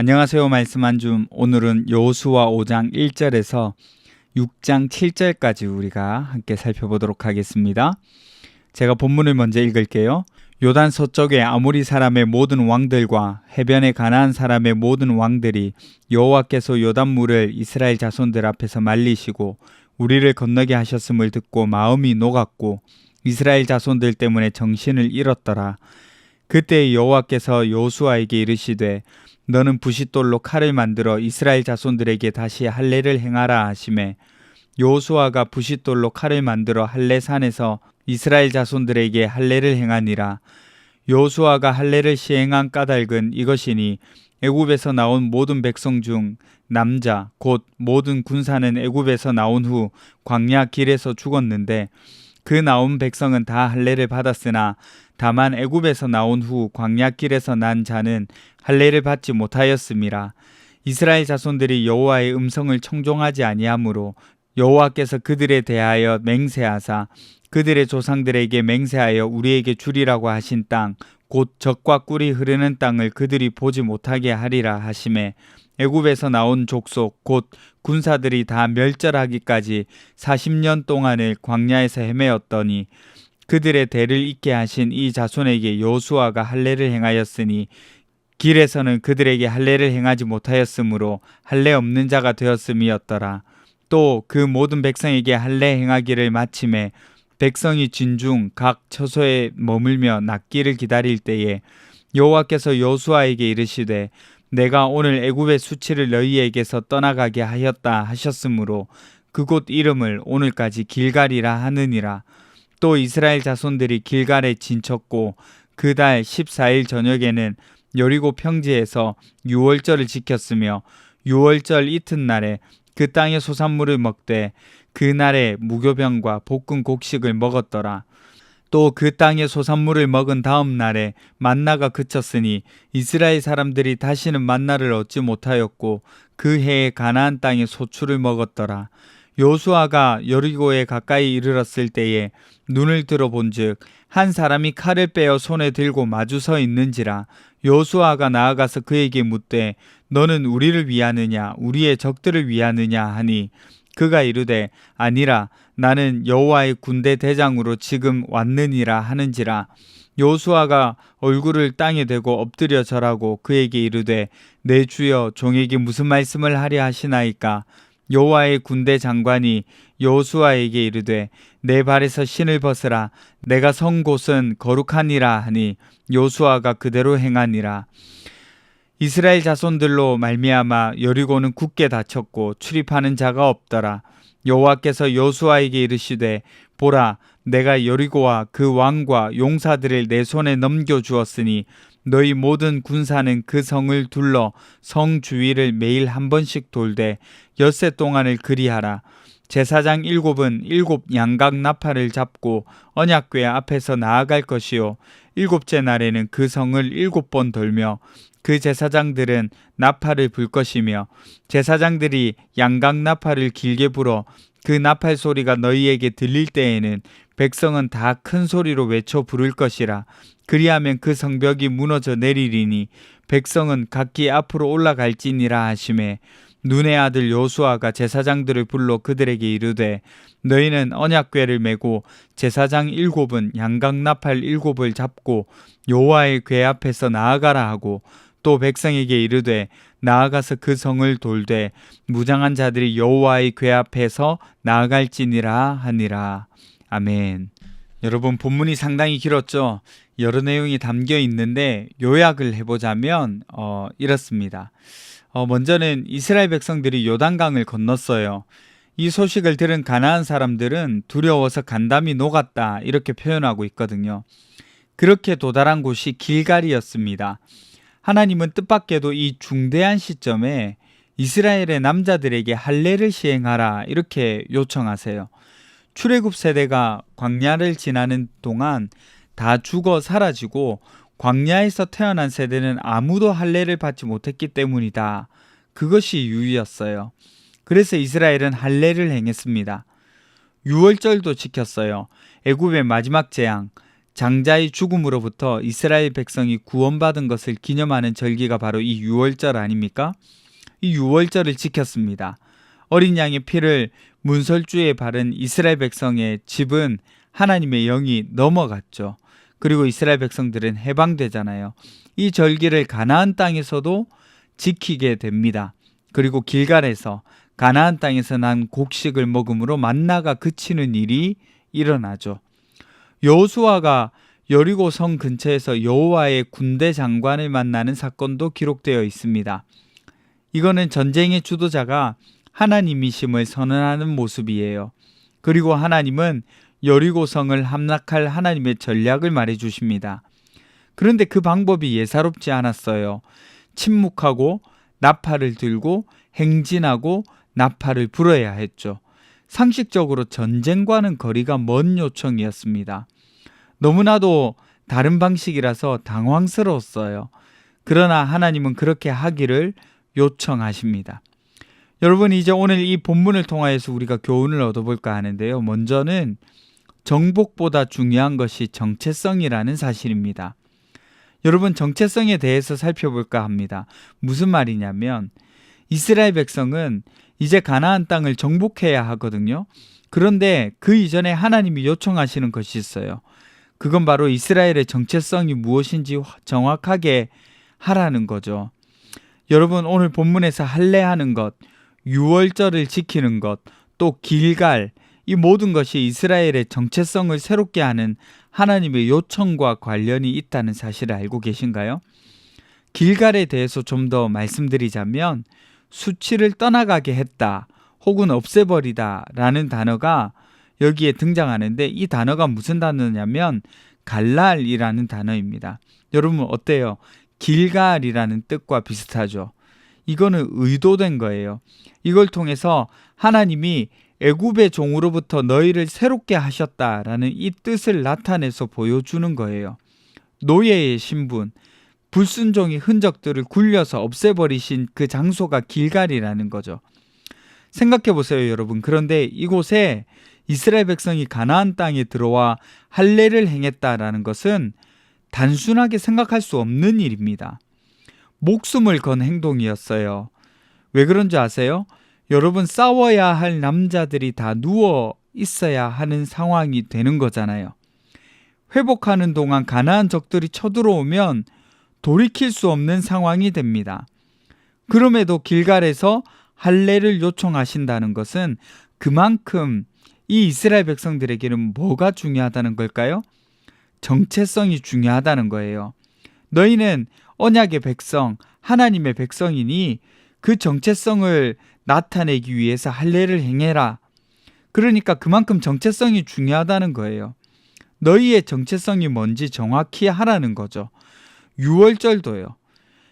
안녕하세요. 말씀 한 줌. 오늘은 여호수아 5장 1절에서 6장 7절까지 우리가 함께 살펴보도록 하겠습니다. 제가 본문을 먼저 읽을게요. 요단 서쪽의 아모리 사람의 모든 왕들과 해변의 가나안 사람의 모든 왕들이 여호와께서 요단물을 이스라엘 자손들 앞에서 말리시고 우리를 건너게 하셨음을 듣고 마음이 녹았고 이스라엘 자손들 때문에 정신을 잃었더라. 그때 여호와께서 여호수아에게 이르시되 너는 부싯돌로 칼을 만들어 이스라엘 자손들에게 다시 할례를 행하라 하시매 여호수아가 부싯돌로 칼을 만들어 할례산에서 이스라엘 자손들에게 할례를 행하니라. 여호수아가 할례를 시행한 까닭은 이것이니 애굽에서 나온 모든 백성 중 남자 곧 모든 군사는 애굽에서 나온 후 광야 길에서 죽었는데 그 나온 백성은 다 할례를 받았으나 다만 애굽에서 나온 후 광야 길에서 난 자는 할례를 받지 못하였음이라. 이스라엘 자손들이 여호와의 음성을 청종하지 아니하므로 여호와께서 그들에 대하여 맹세하사 그들의 조상들에게 맹세하여 우리에게 주리라고 하신 땅 곧 젖과 꿀이 흐르는 땅을 그들이 보지 못하게 하리라 하시매 애굽에서 나온 족속 곧 군사들이 다 멸절하기까지 40년 동안을 광야에서 헤매었더니 그들의 대를 잇게 하신 이 자손에게 여호수아가 할례를 행하였으니 길에서는 그들에게 할례를 행하지 못하였으므로 할례 없는 자가 되었음이었더라. 또 그 모든 백성에게 할례 행하기를 마침에 백성이 진중 각 처소에 머물며 낫기를 기다릴 때에 여호와께서 여호수아에게 이르시되 내가 오늘 애굽의 수치를 너희에게서 떠나가게 하였다 하셨으므로 그곳 이름을 오늘까지 길갈이라 하느니라. 또 이스라엘 자손들이 길갈에 진쳤고 그 달 14일 저녁에는 여리고 평지에서 유월절을 지켰으며 유월절 이튿날에 그 땅의 소산물을 먹되 그날에 무교병과 볶은 곡식을 먹었더라. 또 그 땅의 소산물을 먹은 다음 날에 만나가 그쳤으니 이스라엘 사람들이 다시는 만나를 얻지 못하였고 그 해에 가나안 땅의 소출을 먹었더라. 여호수아가 여리고에 가까이 이르렀을 때에 눈을 들어본즉 한 사람이 칼을 빼어 손에 들고 마주 서 있는지라. 여호수아가 나아가서 그에게 묻되 너는 우리를 위하느냐 우리의 적들을 위하느냐 하니 그가 이르되 아니라 나는 여호와의 군대 대장으로 지금 왔느니라 하는지라. 여호수아가 얼굴을 땅에 대고 엎드려 절하고 그에게 이르되 내 주여 종에게 무슨 말씀을 하려 하시나이까. 여호와의 군대 장관이 여호수아에게 이르되 내 발에서 신을 벗으라 내가 선 곳은 거룩하니라 하니 여호수아가 그대로 행하니라. 이스라엘 자손들로 말미암아 여리고는 굳게 닫혔고 출입하는 자가 없더라. 여호와께서 여호수아에게 이르시되 보라 내가 여리고와 그 왕과 용사들을 내 손에 넘겨 주었으니 너희 모든 군사는 그 성을 둘러 성 주위를 매일 한 번씩 돌되 엿새 동안을 그리하라. 제사장 7은 7 양각 나팔을 잡고 언약궤 앞에서 나아갈 것이요 7째 날에는 그 성을 7번 돌며 그 제사장들은 나팔을 불 것이며 제사장들이 양각 나팔을 길게 불어 그 나팔 소리가 너희에게 들릴 때에는 백성은 다 큰 소리로 외쳐 부를 것이라. 그리하면 그 성벽이 무너져 내리리니 백성은 각기 앞으로 올라갈지니라 하시매 눈의 아들 여호수아가 제사장들을 불러 그들에게 이르되 너희는 언약궤를 메고 제사장 7은 양각 나팔 7을 잡고 여호와의 궤 앞에서 나아가라 하고 또 백성에게 이르되 나아가서 그 성을 돌되 무장한 자들이 여호와의 궤 앞에서 나아갈지니라 하니라. 아멘. 여러분 본문이 상당히 길었죠. 여러 내용이 담겨 있는데 요약을 해보자면 이렇습니다. 먼저는 이스라엘 백성들이 요단강을 건넜어요. 이 소식을 들은 가나안 사람들은 두려워서 간담이 녹았다 이렇게 표현하고 있거든요. 그렇게 도달한 곳이 길갈이었습니다. 하나님은 뜻밖에도 이 중대한 시점에 이스라엘의 남자들에게 할례를 시행하라 이렇게 요청하세요. 출애굽 세대가 광야를 지나는 동안 다 죽어 사라지고 광야에서 태어난 세대는 아무도 할례를 받지 못했기 때문이다. 그것이 이유였어요. 그래서 이스라엘은 할례를 행했습니다. 유월절도 지켰어요. 애굽의 마지막 재앙, 장자의 죽음으로부터 이스라엘 백성이 구원받은 것을 기념하는 절기가 바로 이 유월절 아닙니까? 이 유월절을 지켰습니다. 어린 양의 피를 문설주에 바른 이스라엘 백성의 집은 하나님의 영이 넘어갔죠. 그리고 이스라엘 백성들은 해방되잖아요. 이 절기를 가나안 땅에서도 지키게 됩니다. 그리고 길갈에서 가나안 땅에서 난 곡식을 먹음으로 만나가 그치는 일이 일어나죠. 여호수아가 여리고 성 근처에서 여호와의 군대 장관을 만나는 사건도 기록되어 있습니다. 이거는 전쟁의 주도자가 하나님이심을 선언하는 모습이에요. 그리고 하나님은 여리고 성을 함락할 하나님의 전략을 말해 주십니다. 그런데 그 방법이 예사롭지 않았어요. 침묵하고 나팔을 들고 행진하고 나팔을 불어야 했죠. 상식적으로 전쟁과는 거리가 먼 요청이었습니다. 너무나도 다른 방식이라서 당황스러웠어요. 그러나 하나님은 그렇게 하기를 요청하십니다. 여러분, 이제 오늘 이 본문을 통하여서 우리가 교훈을 얻어볼까 하는데요. 먼저는 정복보다 중요한 것이 정체성이라는 사실입니다. 여러분, 정체성에 대해서 살펴볼까 합니다. 무슨 말이냐면 이스라엘 백성은 이제 가나안 땅을 정복해야 하거든요. 그런데 그 이전에 하나님이 요청하시는 것이 있어요. 그건 바로 이스라엘의 정체성이 무엇인지 정확하게 하라는 거죠. 여러분, 오늘 본문에서 할례하는 것, 유월절을 지키는 것, 또 길갈, 이 모든 것이 이스라엘의 정체성을 새롭게 하는 하나님의 요청과 관련이 있다는 사실을 알고 계신가요? 길갈에 대해서 좀 더 말씀드리자면 수치를 떠나가게 했다 혹은 없애버리다 라는 단어가 여기에 등장하는데, 이 단어가 무슨 단어냐면 갈랄이라는 단어입니다. 여러분 어때요? 길갈이라는 뜻과 비슷하죠. 이거는 의도된 거예요. 이걸 통해서 하나님이 애굽의 종으로부터 너희를 새롭게 하셨다라는 이 뜻을 나타내서 보여주는 거예요. 노예의 신분, 불순종의 흔적들을 굴려서 없애버리신 그 장소가 길갈이라는 거죠. 생각해 보세요, 여러분. 그런데 이곳에 이스라엘 백성이 가나안 땅에 들어와 할례를 행했다라는 것은 단순하게 생각할 수 없는 일입니다. 목숨을 건 행동이었어요. 왜 그런 줄 아세요? 여러분, 싸워야 할 남자들이 다 누워 있어야 하는 상황이 되는 거잖아요. 회복하는 동안 가나안 적들이 쳐들어오면 돌이킬 수 없는 상황이 됩니다. 그럼에도 길갈에서 할례를 요청하신다는 것은 그만큼 이 이스라엘 백성들에게는 뭐가 중요하다는 걸까요? 정체성이 중요하다는 거예요. 너희는 언약의 백성, 하나님의 백성이니 그 정체성을 나타내기 위해서 할례를 행해라. 그러니까 그만큼 정체성이 중요하다는 거예요. 너희의 정체성이 뭔지 정확히 하라는 거죠. 유월절도요.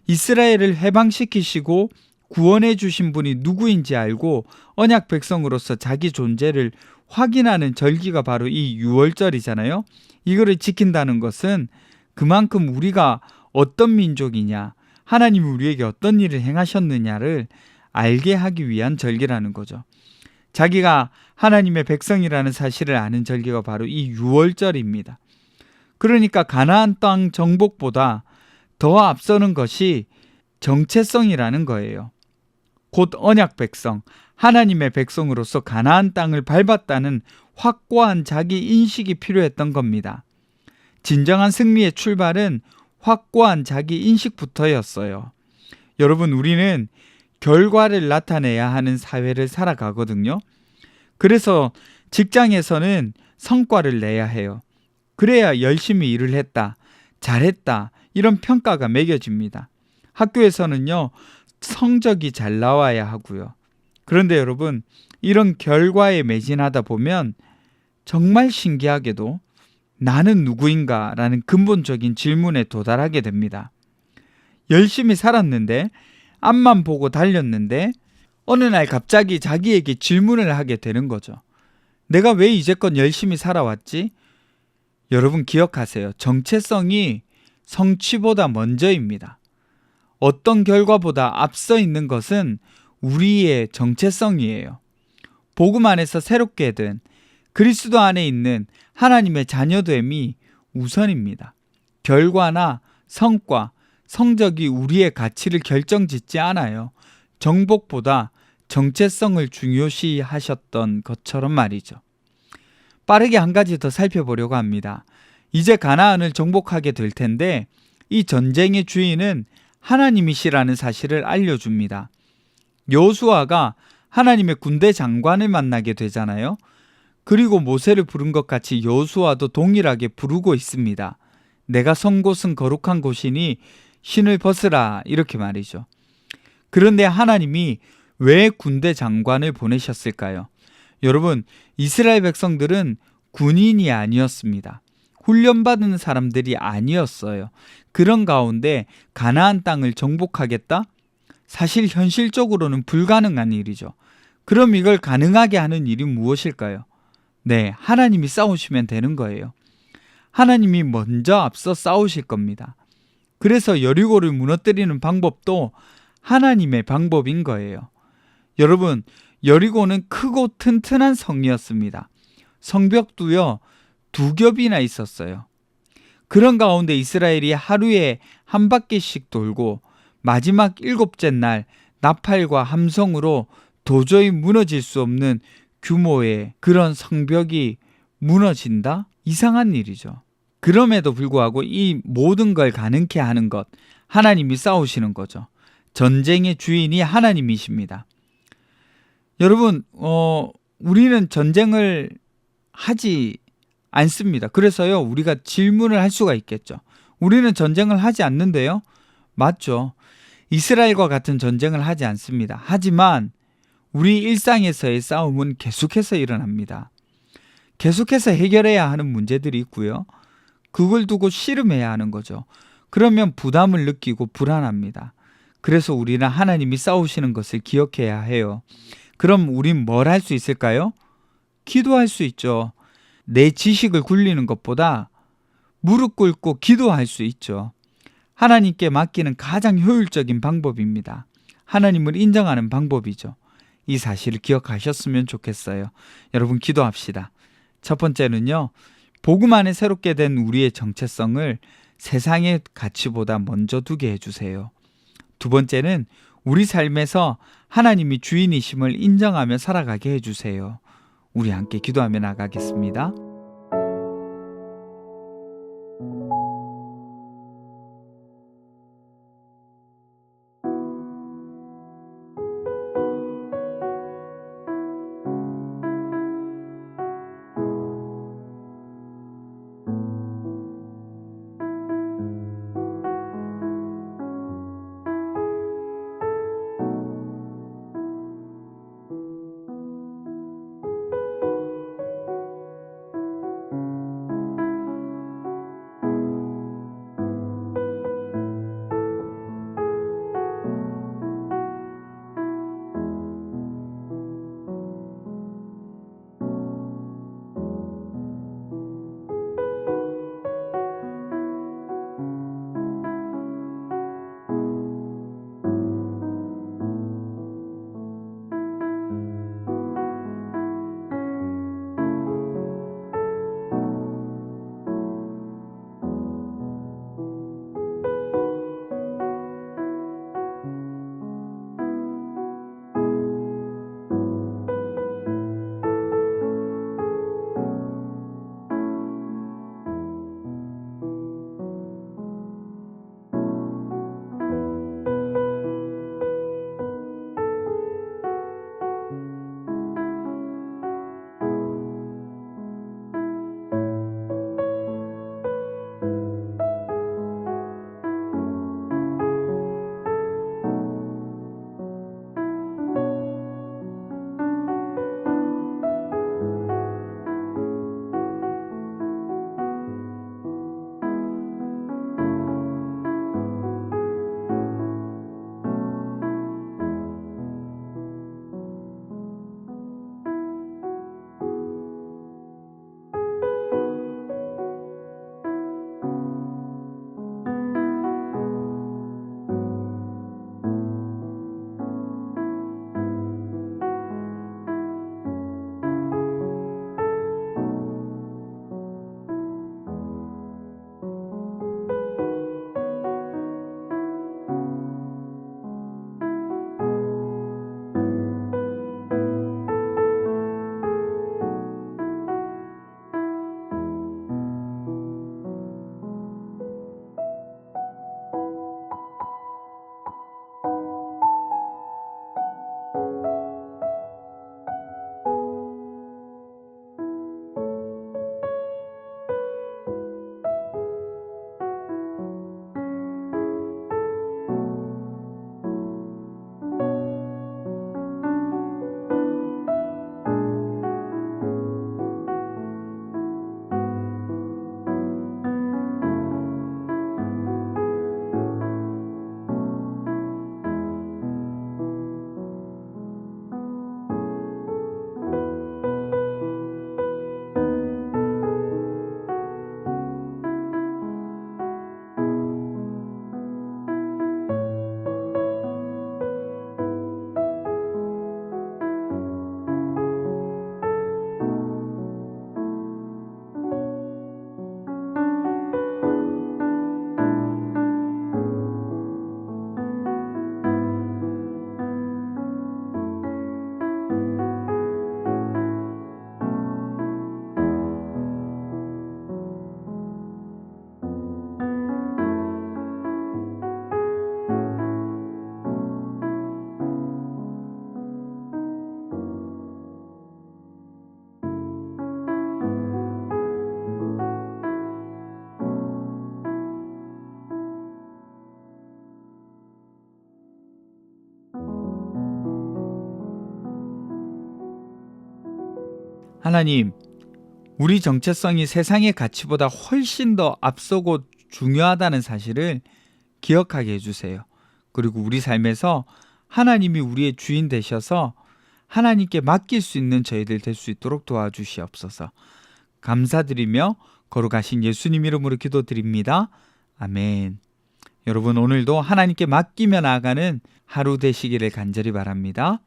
이스라엘을 해방시키시고 구원해 주신 분이 누구인지 알고 언약 백성으로서 자기 존재를 확인하는 절기가 바로 이 유월절이잖아요. 이거를 지킨다는 것은 그만큼 우리가 어떤 민족이냐, 하나님이 우리에게 어떤 일을 행하셨느냐를 알게 하기 위한 절기라는 거죠. 자기가 하나님의 백성이라는 사실을 아는 절기가 바로 이 유월절입니다. 그러니까 가나안 땅 정복보다 더 앞서는 것이 정체성이라는 거예요. 곧 언약 백성, 하나님의 백성으로서 가나안 땅을 밟았다는 확고한 자기 인식이 필요했던 겁니다. 진정한 승리의 출발은 확고한 자기 인식부터였어요. 여러분, 우리는 결과를 나타내야 하는 사회를 살아가거든요. 그래서 직장에서는 성과를 내야 해요. 그래야 열심히 일을 했다, 잘했다, 이런 평가가 매겨집니다. 학교에서는요, 성적이 잘 나와야 하고요. 그런데 여러분, 이런 결과에 매진하다 보면 정말 신기하게도 나는 누구인가? 라는 근본적인 질문에 도달하게 됩니다. 열심히 살았는데, 앞만 보고 달렸는데 어느 날 갑자기 자기에게 질문을 하게 되는 거죠. 내가 왜 이제껏 열심히 살아왔지? 여러분 기억하세요. 정체성이 성취보다 먼저입니다. 어떤 결과보다 앞서 있는 것은 우리의 정체성이에요. 복음 안에서 새롭게 된 그리스도 안에 있는 하나님의 자녀됨이 우선입니다. 결과나 성과, 성적이 우리의 가치를 결정짓지 않아요. 정복보다 정체성을 중요시 하셨던 것처럼 말이죠. 빠르게 한 가지 더 살펴보려고 합니다. 이제 가나안을 정복하게 될 텐데 이 전쟁의 주인은 하나님이시라는 사실을 알려줍니다. 여호수아가 하나님의 군대 장관을 만나게 되잖아요. 그리고 모세를 부른 것 같이 여호수아도 동일하게 부르고 있습니다. 내가 선 곳은 거룩한 곳이니 신을 벗으라, 이렇게 말이죠. 그런데 하나님이 왜 군대 장관을 보내셨을까요? 여러분, 이스라엘 백성들은 군인이 아니었습니다. 훈련받은 사람들이 아니었어요. 그런 가운데 가나안 땅을 정복하겠다? 사실 현실적으로는 불가능한 일이죠. 그럼 이걸 가능하게 하는 일이 무엇일까요? 네, 하나님이 싸우시면 되는 거예요. 하나님이 먼저 앞서 싸우실 겁니다. 그래서 여리고를 무너뜨리는 방법도 하나님의 방법인 거예요. 여러분, 여리고는 크고 튼튼한 성이었습니다. 성벽도요, 2겹이나 있었어요. 그런 가운데 이스라엘이 하루에 한 바퀴씩 돌고 마지막 7째 날 나팔과 함성으로 도저히 무너질 수 없는 규모의 그런 성벽이 무너진다? 이상한 일이죠. 그럼에도 불구하고 이 모든 걸 가능케 하는 것, 하나님이 싸우시는 거죠. 전쟁의 주인이 하나님이십니다. 여러분, 우리는 전쟁을 하지 않습니다. 그래서요, 우리가 질문을 할 수가 있겠죠. 우리는 전쟁을 하지 않는데요? 맞죠. 이스라엘과 같은 전쟁을 하지 않습니다. 하지만 우리 일상에서의 싸움은 계속해서 일어납니다. 계속해서 해결해야 하는 문제들이 있고요. 그걸 두고 씨름해야 하는 거죠. 그러면 부담을 느끼고 불안합니다. 그래서 우리는 하나님이 싸우시는 것을 기억해야 해요. 그럼 우린 뭘 할 수 있을까요? 기도할 수 있죠. 내 지식을 굴리는 것보다 무릎 꿇고 기도할 수 있죠. 하나님께 맡기는 가장 효율적인 방법입니다. 하나님을 인정하는 방법이죠. 이 사실을 기억하셨으면 좋겠어요. 여러분, 기도합시다. 첫 번째는요, 복음 안에 새롭게 된 우리의 정체성을 세상의 가치보다 먼저 두게 해주세요. 두 번째는 우리 삶에서 하나님이 주인이심을 인정하며 살아가게 해주세요. 우리 함께 기도하며 나가겠습니다. 하나님, 우리 정체성이 세상의 가치보다 훨씬 더 앞서고 중요하다는 사실을 기억하게 해주세요. 그리고 우리 삶에서 하나님이 우리의 주인 되셔서 하나님께 맡길 수 있는 저희들 될 수 있도록 도와주시옵소서. 감사드리며 거룩하신 예수님 이름으로 기도드립니다. 아멘. 여러분, 오늘도 하나님께 맡기며 나아가는 하루 되시기를 간절히 바랍니다.